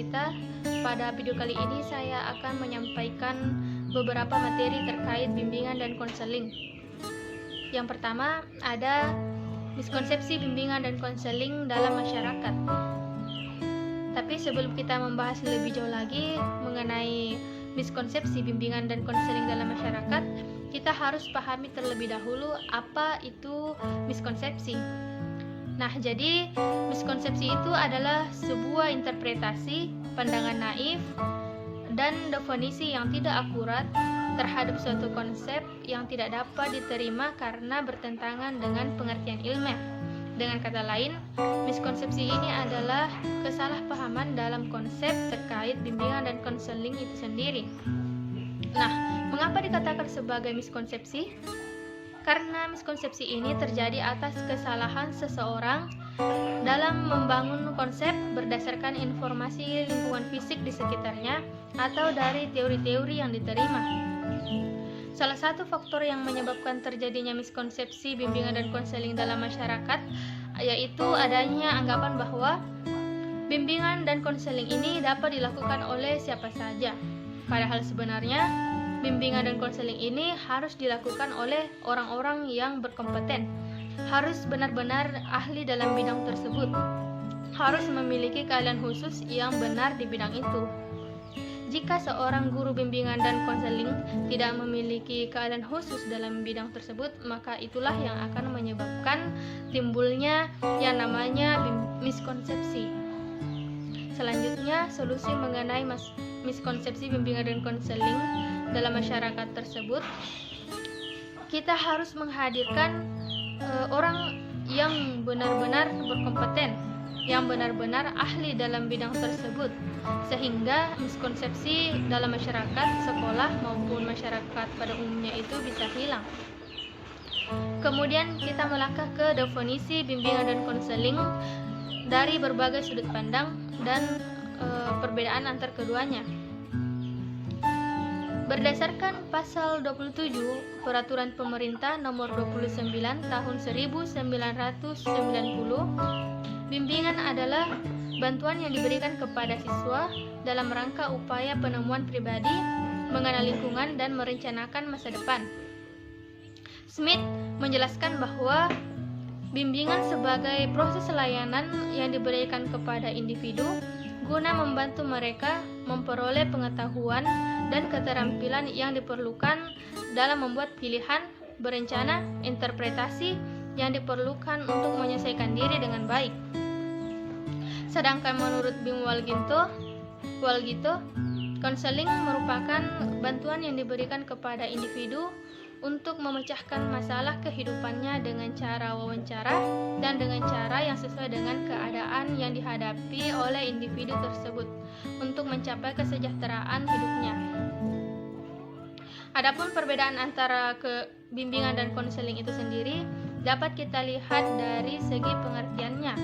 kita. Pada video kali ini saya akan menyampaikan beberapa materi terkait bimbingan dan konseling. Yang pertama, ada miskonsepsi bimbingan dan konseling dalam masyarakat. Tapi sebelum kita membahas lebih jauh lagi mengenai miskonsepsi bimbingan dan konseling dalam masyarakat, kita harus pahami terlebih dahulu apa itu miskonsepsi. Nah, jadi miskonsepsi itu adalah sebuah interpretasi, pandangan naif, dan definisi yang tidak akurat terhadap suatu konsep yang tidak dapat diterima karena bertentangan dengan pengertian ilmiah. Dengan kata lain, miskonsepsi ini adalah kesalahpahaman dalam konsep terkait bimbingan dan konseling itu sendiri. Nah, mengapa dikatakan sebagai miskonsepsi? Karena miskonsepsi ini terjadi atas kesalahan seseorang dalam membangun konsep berdasarkan informasi lingkungan fisik di sekitarnya atau dari teori-teori yang diterima. Salah satu faktor yang menyebabkan terjadinya miskonsepsi bimbingan dan konseling dalam masyarakat yaitu adanya anggapan bahwa bimbingan dan konseling ini dapat dilakukan oleh siapa saja. Padahal sebenarnya bimbingan dan konseling ini harus dilakukan oleh orang-orang yang berkompeten, harus benar-benar ahli dalam bidang tersebut, harus memiliki keahlian khusus yang benar di bidang itu. Jika seorang guru bimbingan dan konseling tidak memiliki keahlian khusus dalam bidang tersebut, maka itulah yang akan menyebabkan timbulnya yang namanya miskonsepsi. Selanjutnya, solusi mengenai miskonsepsi bimbingan dan konseling dalam masyarakat tersebut, kita harus menghadirkan orang yang benar-benar berkompeten, yang benar-benar ahli dalam bidang tersebut, sehingga miskonsepsi dalam masyarakat, sekolah maupun masyarakat pada umumnya itu bisa hilang. Kemudian kita melangkah ke definisi bimbingan dan konseling dari berbagai sudut pandang dan perbedaan antar keduanya. Berdasarkan pasal 27 Peraturan Pemerintah Nomor 29 Tahun 1990, bimbingan adalah bantuan yang diberikan kepada siswa dalam rangka upaya penemuan pribadi, mengenal lingkungan, dan merencanakan masa depan. Smith menjelaskan bahwa bimbingan sebagai proses layanan yang diberikan kepada individu guna membantu mereka memperoleh pengetahuan dan keterampilan yang diperlukan dalam membuat pilihan, berencana, interpretasi yang diperlukan untuk menyelesaikan diri dengan baik. Sedangkan menurut Bim Walgito, konseling merupakan bantuan yang diberikan kepada individu untuk memecahkan masalah kehidupannya dengan cara wawancara dan dengan cara yang sesuai dengan keadaan yang dihadapi oleh individu tersebut untuk mencapai kesejahteraan hidupnya. Adapun perbedaan antara bimbingan dan konseling itu sendiri dapat kita lihat dari segi pengertiannya.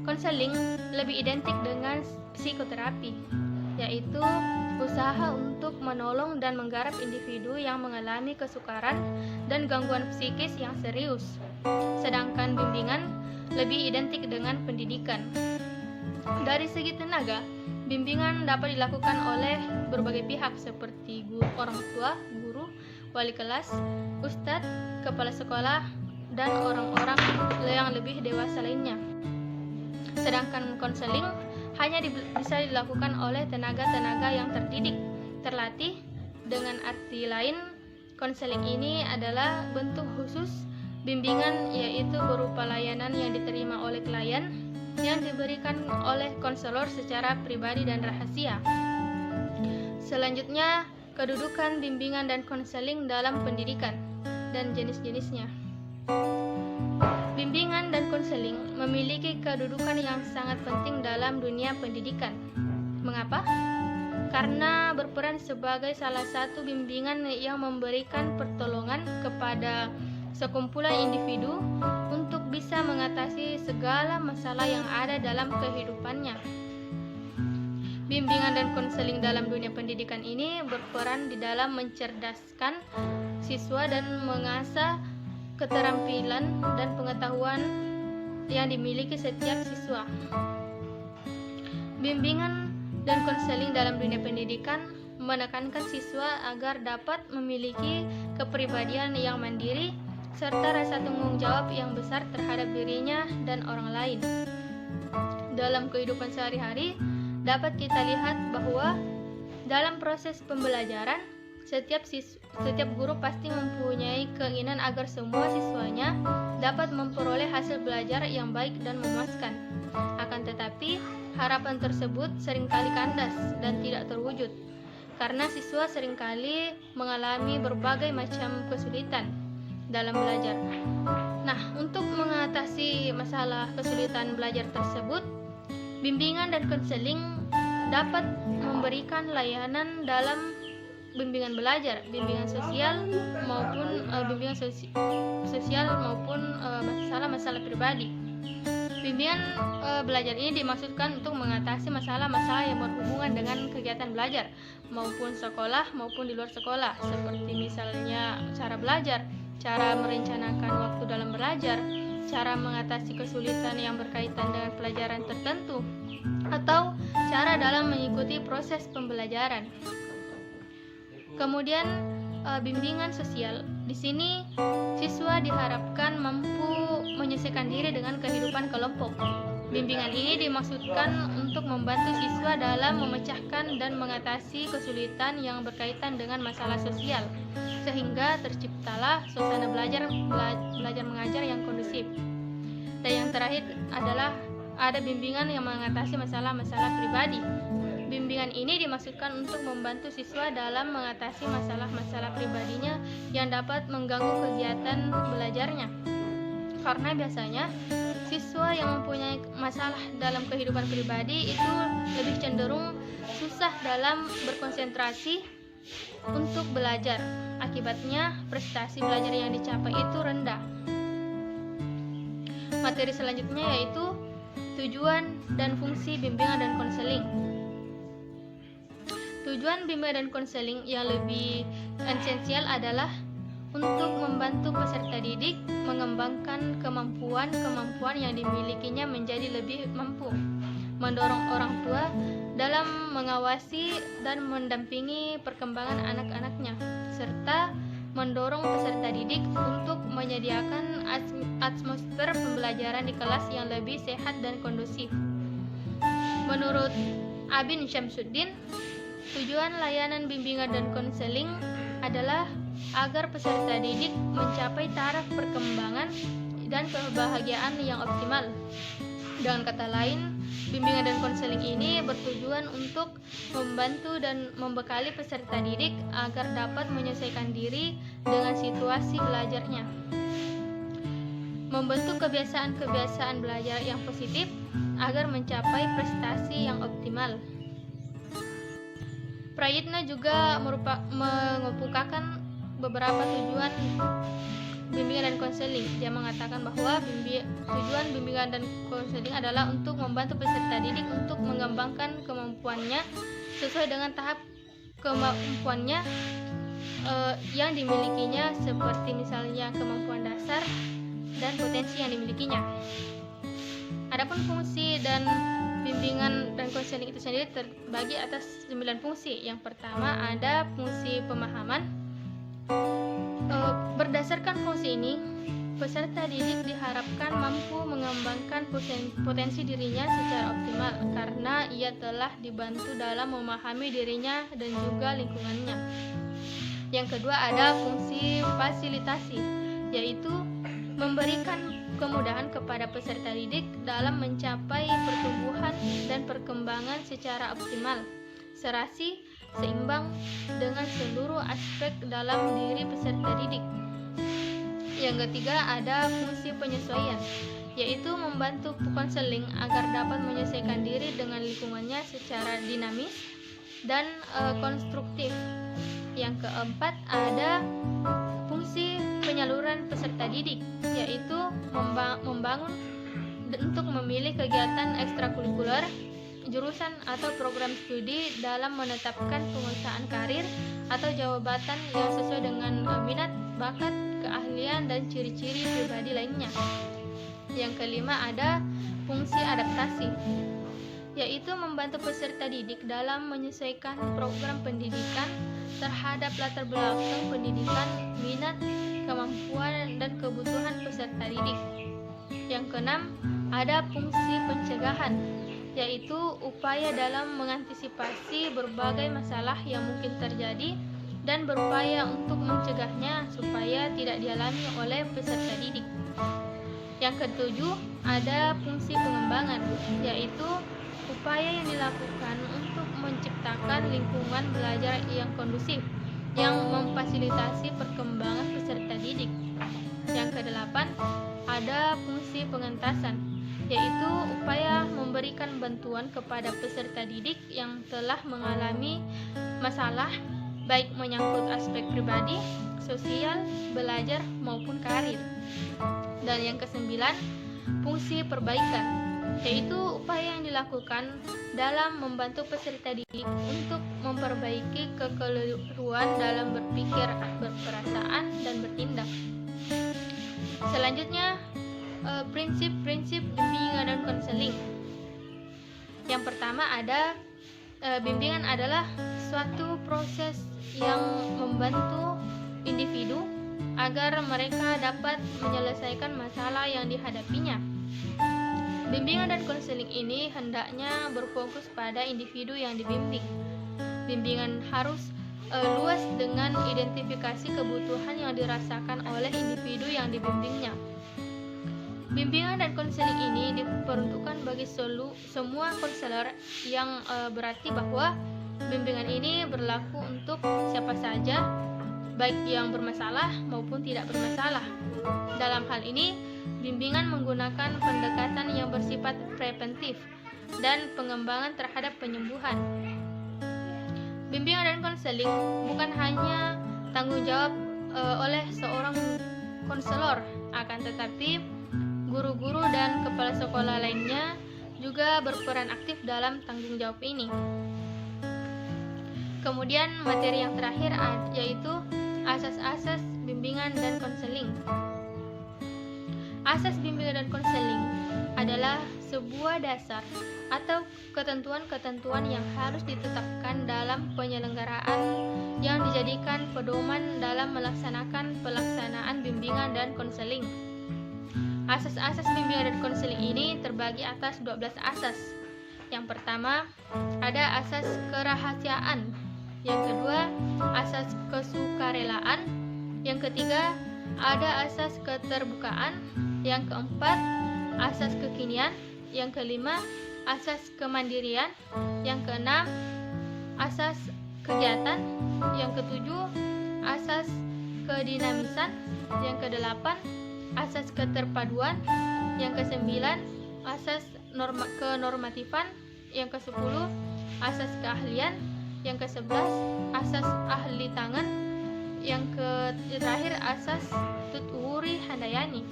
Konseling lebih identik dengan psikoterapi, yaitu usaha untuk menolong dan menggarap individu yang mengalami kesukaran dan gangguan psikis yang serius. Sedangkan bimbingan lebih identik dengan pendidikan. Dari segi tenaga, bimbingan dapat dilakukan oleh berbagai pihak seperti orang tua, guru, wali kelas, ustadz, kepala sekolah, dan orang-orang yang lebih dewasa lainnya. Sedangkan konseling hanya bisa dilakukan oleh tenaga-tenaga yang terdidik, terlatih. Dengan arti lain, konseling ini adalah bentuk khusus bimbingan, yaitu berupa layanan yang diterima oleh klien yang diberikan oleh konselor secara pribadi dan rahasia. Selanjutnya, kedudukan bimbingan dan konseling dalam pendidikan dan jenis-jenisnya. Bimbingan dan konseling memiliki kedudukan yang sangat penting dalam dunia pendidikan. Mengapa? Karena berperan sebagai salah satu bimbingan yang memberikan pertolongan kepada sekumpulan individu untuk bisa mengatasi segala masalah yang ada dalam kehidupannya. Bimbingan dan konseling dalam dunia pendidikan ini berperan di dalam mencerdaskan siswa dan mengasah keterampilan dan pengetahuan yang dimiliki setiap siswa. Bimbingan dan konseling dalam dunia pendidikan menekankan siswa agar dapat memiliki kepribadian yang mandiri serta rasa tanggung jawab yang besar terhadap dirinya dan orang lain. Dalam kehidupan sehari-hari, dapat kita lihat bahwa dalam proses pembelajaran, setiap guru pasti mempunyai keinginan agar semua siswanya dapat memperoleh hasil belajar yang baik dan memuaskan. Akan tetapi, harapan tersebut seringkali kandas dan tidak terwujud, karena siswa seringkali mengalami berbagai macam kesulitan dalam belajar. Nah, untuk mengatasi masalah kesulitan belajar tersebut, bimbingan dan konseling dapat memberikan layanan dalam bimbingan belajar, bimbingan sosial maupun masalah-masalah pribadi. Bimbingan belajar ini dimaksudkan untuk mengatasi masalah-masalah yang berhubungan dengan kegiatan belajar maupun sekolah maupun di luar sekolah, seperti misalnya cara belajar, cara merencanakan waktu dalam belajar, cara mengatasi kesulitan yang berkaitan dengan pelajaran tertentu, atau cara dalam mengikuti proses pembelajaran. Kemudian bimbingan sosial. Di sini siswa diharapkan mampu menyesuaikan diri dengan kehidupan kelompok. Bimbingan ini dimaksudkan untuk membantu siswa dalam memecahkan dan mengatasi kesulitan yang berkaitan dengan masalah sosial, sehingga terciptalah suasana belajar mengajar yang kondusif. Dan yang terakhir adalah ada bimbingan yang mengatasi masalah-masalah pribadi. Bimbingan ini dimaksudkan untuk membantu siswa dalam mengatasi masalah-masalah pribadinya yang dapat mengganggu kegiatan belajarnya. Karena biasanya siswa yang mempunyai masalah dalam kehidupan pribadi itu lebih cenderung susah dalam berkonsentrasi untuk belajar. Akibatnya prestasi belajar yang dicapai itu rendah. Materi selanjutnya yaitu tujuan dan fungsi bimbingan dan konseling. Tujuan bimbingan dan konseling yang lebih esensial adalah untuk membantu peserta didik mengembangkan kemampuan yang dimilikinya menjadi lebih mampu, mendorong orang tua dalam mengawasi dan mendampingi perkembangan anak-anaknya, serta mendorong peserta didik untuk menyediakan atmosfer pembelajaran di kelas yang lebih sehat dan kondusif. Menurut Abin Syamsuddin, tujuan layanan bimbingan dan konseling adalah agar peserta didik mencapai taraf perkembangan dan kebahagiaan yang optimal. Dengan kata lain, bimbingan dan konseling ini bertujuan untuk membantu dan membekali peserta didik agar dapat menyesuaikan diri dengan situasi belajarnya, membentuk kebiasaan-kebiasaan belajar yang positif agar mencapai prestasi yang optimal. Prayitna juga mengemukakan beberapa tujuan bimbingan dan konseling. Dia mengatakan bahwa tujuan bimbingan dan konseling adalah untuk membantu peserta didik untuk mengembangkan kemampuannya sesuai dengan tahap kemampuannya yang dimilikinya, seperti misalnya kemampuan dasar dan potensi yang dimilikinya. Adapun fungsi dan bimbingan dan konseling itu sendiri terbagi atas 9 fungsi. Yang pertama ada fungsi pemahaman. Berdasarkan fungsi ini, peserta didik diharapkan mampu mengembangkan potensi dirinya secara optimal karena ia telah dibantu dalam memahami dirinya dan juga lingkungannya. Yang kedua ada fungsi fasilitasi, yaitu memberikan kemudahan kepada peserta didik dalam mencapai pertumbuhan dan perkembangan secara optimal, serasi, seimbang dengan seluruh aspek dalam diri peserta didik. Yang ketiga ada fungsi penyesuaian, yaitu membantu konseling agar dapat menyesuaikan diri dengan lingkungannya secara dinamis dan konstruktif. Yang keempat ada fungsi penyaluran peserta didik, yaitu membangun untuk memilih kegiatan ekstrakurikuler, jurusan atau program studi dalam menetapkan pengusahaan karir atau jabatan yang sesuai dengan minat, bakat, keahlian, dan ciri-ciri pribadi lainnya. Yang kelima ada fungsi adaptasi, yaitu membantu peserta didik dalam menyesuaikan program pendidikan terhadap latar belakang pendidikan, minat, kemampuan, dan kebutuhan peserta didik. Yang keenam, ada fungsi pencegahan, yaitu upaya dalam mengantisipasi berbagai masalah yang mungkin terjadi dan berupaya untuk mencegahnya supaya tidak dialami oleh peserta didik. Yang ketujuh, ada fungsi pengembangan, yaitu upaya yang dilakukan untuk menciptakan lingkungan belajar yang kondusif yang memfasilitasi perkembangan peserta didik. Yang kedelapan, ada fungsi pengentasan, yaitu upaya memberikan bantuan kepada peserta didik yang telah mengalami masalah baik menyangkut aspek pribadi, sosial, belajar maupun karir. Dan yang kesembilan, fungsi perbaikan, yaitu upaya yang dilakukan dalam membantu peserta didik untuk memperbaiki kekeliruan dalam berpikir, berperasaan, dan bertindak. Selanjutnya, prinsip-prinsip bimbingan dan konseling. Yang pertama ada bimbingan adalah suatu proses yang membantu individu agar mereka dapat menyelesaikan masalah yang dihadapinya. Bimbingan dan konseling ini hendaknya berfokus pada individu yang dibimbing. Bimbingan harus luas dengan identifikasi kebutuhan yang dirasakan oleh individu yang dibimbingnya. Bimbingan dan konseling ini diperuntukkan bagi semua konselor, yang berarti bahwa bimbingan ini berlaku untuk siapa saja, baik yang bermasalah maupun tidak bermasalah. Dalam hal ini, bimbingan menggunakan pendekatan yang bersifat preventif dan pengembangan terhadap penyembuhan. Bimbingan dan konseling bukan hanya tanggung jawab oleh seorang konselor, akan tetapi guru-guru dan kepala sekolah lainnya juga berperan aktif dalam tanggung jawab ini. Kemudian materi yang terakhir yaitu asas-asas bimbingan dan konseling. Asas bimbingan dan konseling adalah sebuah dasar atau ketentuan-ketentuan yang harus ditetapkan dalam penyelenggaraan yang dijadikan pedoman dalam melaksanakan pelaksanaan bimbingan dan konseling. Asas-asas bimbingan dan konseling ini terbagi atas 12 asas. Yang pertama, ada asas kerahasiaan. Yang kedua, asas kesukarelaan. Yang ketiga, ada asas keterbukaan. Yang keempat, asas kekinian. Yang kelima, asas kemandirian. Yang keenam, asas kegiatan. Yang ketujuh, asas kedinamisan. Yang kedelapan, asas keterpaduan. Yang kesembilan, asas kenormatifan. Yang kesepuluh, asas keahlian. Yang ke-11, asas ahli tangan. Yang terakhir, asas tuturi handayani.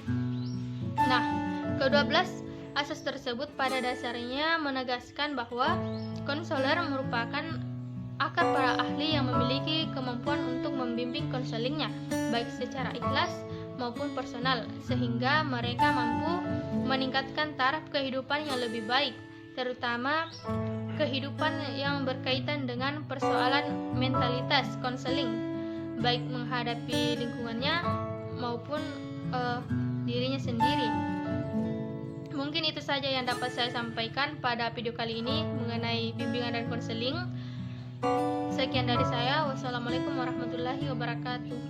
Nah, ke-12 asas tersebut pada dasarnya menegaskan bahwa konselor merupakan akar para ahli yang memiliki kemampuan untuk membimbing konselingnya, baik secara ikhlas maupun personal, sehingga mereka mampu meningkatkan taraf kehidupan yang lebih baik, terutama kehidupan yang berkaitan dengan persoalan mentalitas konseling, baik menghadapi lingkungannya maupun dirinya sendiri. Mungkin itu saja yang dapat saya sampaikan pada video kali ini mengenai bimbingan dan konseling. Sekian dari saya. Wassalamualaikum warahmatullahi wabarakatuh.